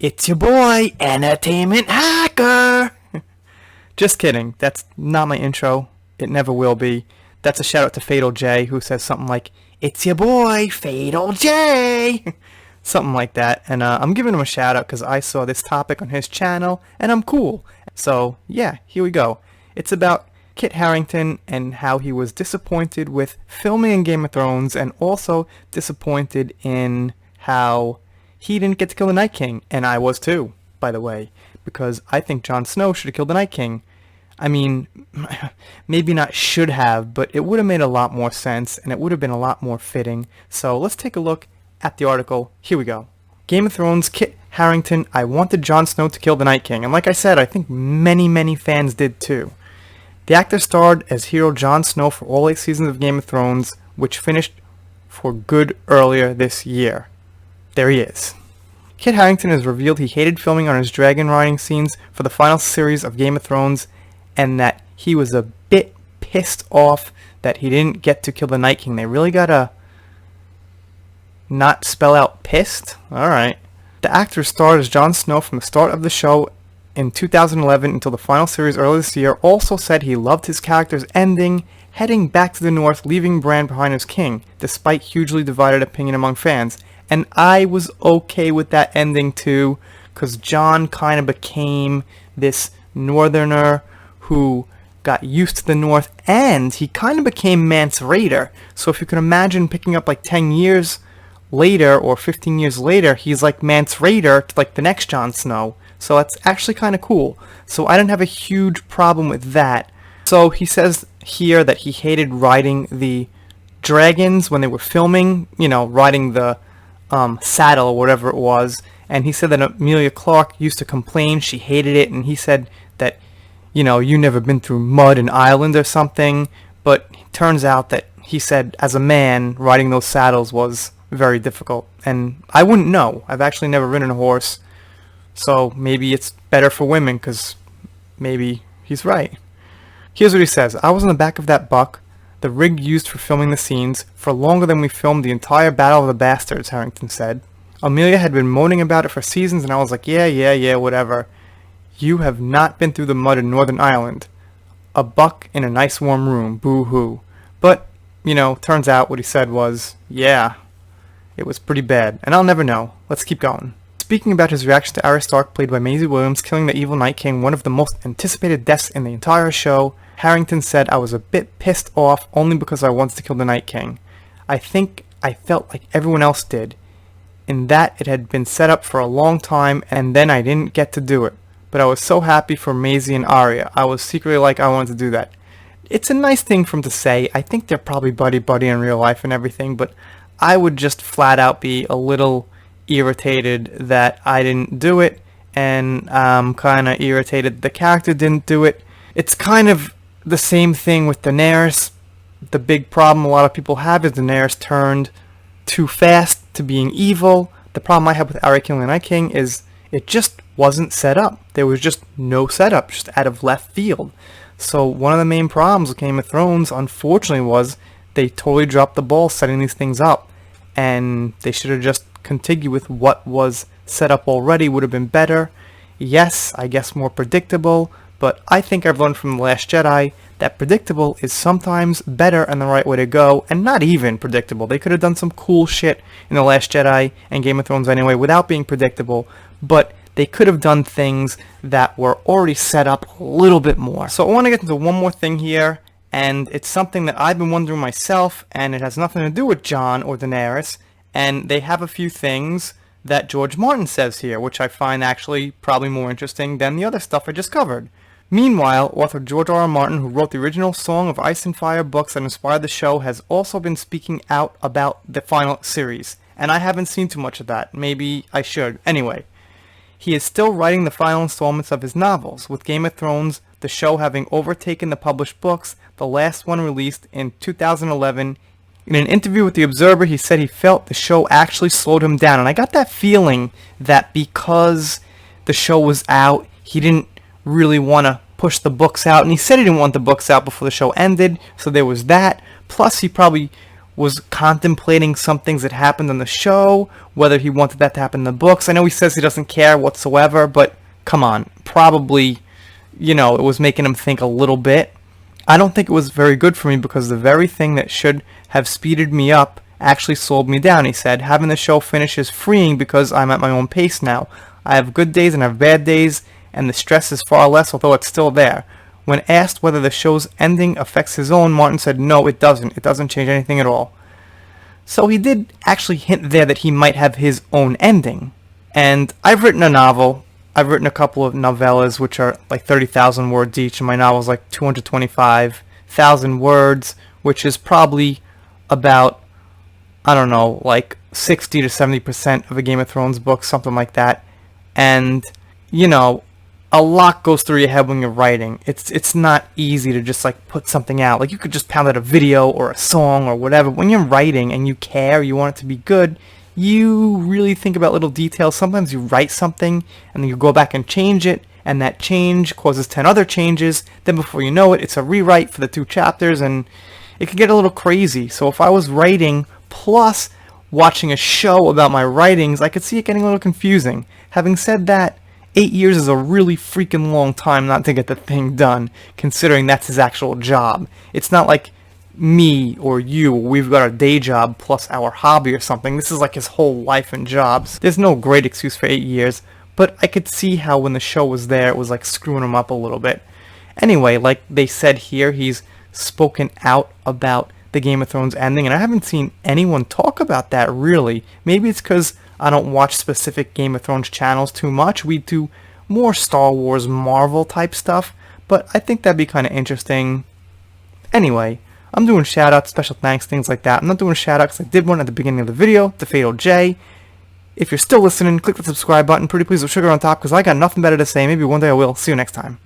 It's your boy, Entertainment Hacker! Just kidding. That's not my intro. It never will be. That's a shout out to Fatal J, who says something like, "It's your boy, Fatal J!" Something like that. And I'm giving him a shout out because I saw this topic on his channel, and I'm cool. So, yeah, here we go. It's about Kit Harington and how he was disappointed with filming in Game of Thrones, and also disappointed in how he didn't get to kill the Night King. And I was too, by the way, because I think Jon Snow should have killed the Night King. I mean, maybe not should have, but it would have made a lot more sense, and it would have been a lot more fitting. So let's take a look at the article. Here we go. Game of Thrones, Kit Harington, I wanted Jon Snow to kill the Night King. And like I said, I think many fans did too. The actor starred as hero Jon Snow for all 8 seasons of Game of Thrones, which finished for good earlier this year. There he is. Kit Harington has revealed he hated filming on his dragon riding scenes for the final series of Game of Thrones, and that he was a bit pissed off that he didn't get to kill the Night King. They really gotta not spell out pissed? Alright. The actor starred as Jon Snow from the start of the show in 2011 until the final series earlier this year. Also said he loved his character's ending, heading back to the north, leaving Bran behind as king, despite hugely divided opinion among fans. And I was okay with that ending too, because Jon kind of became this northerner who got used to the north, and he kind of became Mance Rayder. So if you can imagine picking up like 10 years later or 15 years later, he's like Mance Rayder to like the next Jon Snow. So that's actually kind of cool. So I didn't have a huge problem with that. So he says here that he hated riding the dragons when they were filming, you know, riding the saddle or whatever it was. And he said that Emilia Clarke used to complain she hated it, and he said that, you know, you never been through mud in Ireland or something. But it turns out that he said as a man riding those saddles was very difficult, and I wouldn't know. I've actually never ridden a horse, so maybe it's better for women, because maybe he's right. Here's what he says. I was on the back of that buck, the rig used for filming the scenes, for longer than we filmed the entire Battle of the Bastards, Harington said. Amelia had been moaning about it for seasons, and I was like, yeah, whatever. You have not been through the mud in Northern Ireland. A buck in a nice warm room, boo-hoo. But, you know, turns out what he said was, yeah, it was pretty bad, and I'll never know. Let's keep going. Speaking about his reaction to Arya Stark, played by Maisie Williams, killing the evil Night King, one of the most anticipated deaths in the entire show, Harington said, I was a bit pissed off only because I wanted to kill the Night King. I think I felt like everyone else did, in that it had been set up for a long time and then I didn't get to do it. But I was so happy for Maisie and Arya. I was secretly like I wanted to do that. It's a nice thing for him to say. I think they're probably buddy in real life and everything, but I would just flat out be a little irritated that I didn't do it, and I'm kind of irritated the character didn't do it. It's kind of the same thing with Daenerys. The big problem a lot of people have is Daenerys turned too fast to being evil. The problem I have with Arya killing the Night King is it just wasn't set up. There was just no setup, just out of left field. So one of the main problems with Game of Thrones, unfortunately, was they totally dropped the ball setting these things up, and they should have just continued with what was set up already. Would have been better. Yes, I guess more predictable, but I think I've learned from The Last Jedi that predictable is sometimes better and the right way to go, and not even predictable. They could have done some cool shit in The Last Jedi and Game of Thrones anyway without being predictable, but they could have done things that were already set up a little bit more. So I want to get into one more thing here, and it's something that I've been wondering myself, and it has nothing to do with Jon or Daenerys, and they have a few things that George Martin says here, which I find actually probably more interesting than the other stuff I just covered. Meanwhile, author George R. R. Martin, who wrote the original Song of Ice and Fire books that inspired the show, has also been speaking out about the final series, and I haven't seen too much of that. Maybe I should. Anyway, he is still writing the final installments of his novels, with Game of Thrones, the show having overtaken the published books, the last one released in 2011. In an interview with The Observer, he said he felt the show actually slowed him down, and I got that feeling that because the show was out, he didn't really want to push the books out, and he said he didn't want the books out before the show ended, so there was that. Plus, he probably was contemplating some things that happened on the show, whether he wanted that to happen in the books. I know he says he doesn't care whatsoever, but come on, probably, it was making him think a little bit. I don't think it was very good for me because the very thing that should have speeded me up actually slowed me down. He said, having the show finish is freeing because I'm at my own pace now. I have good days and I have bad days, and the stress is far less, although it's still there. When asked whether the show's ending affects his own, Martin said, no, it doesn't. It doesn't change anything at all. So he did actually hint there that he might have his own ending. And I've written a novel. I've written a couple of novellas, which are like 30,000 words each, and my novel's like 225,000 words, which is probably about, I don't know, like 60 to 70% of a Game of Thrones book, something like that. And, a lot goes through your head when you're writing. It's not easy to just like put something out. Like you could just pound out a video or a song or whatever. When you're writing and you care, you want it to be good, you really think about little details. Sometimes you write something and then you go back and change it, and that change causes 10 other changes. Then before you know it, it's a rewrite for the 2 chapters, and it can get a little crazy. So if I was writing plus watching a show about my writings, I could see it getting a little confusing. Having said that, 8 years is a really freaking long time not to get the thing done, considering that's his actual job. It's not like me or you, we've got our day job plus our hobby or something. This is like his whole life and jobs. There's no great excuse for 8 years, but I could see how when the show was there, it was like screwing him up a little bit. Anyway, like they said here, he's spoken out about the Game of Thrones ending, and I haven't seen anyone talk about that really. Maybe it's because I don't watch specific Game of Thrones channels too much. We do more Star Wars, Marvel type stuff, but I think that'd be kind of interesting. Anyway, I'm doing shout-outs, special thanks, things like that. I'm not doing shout-outs because I did one at the beginning of the video, the Fatal J. If you're still listening, click the subscribe button, pretty please with sugar on top, because I got nothing better to say. Maybe one day I will. See you next time.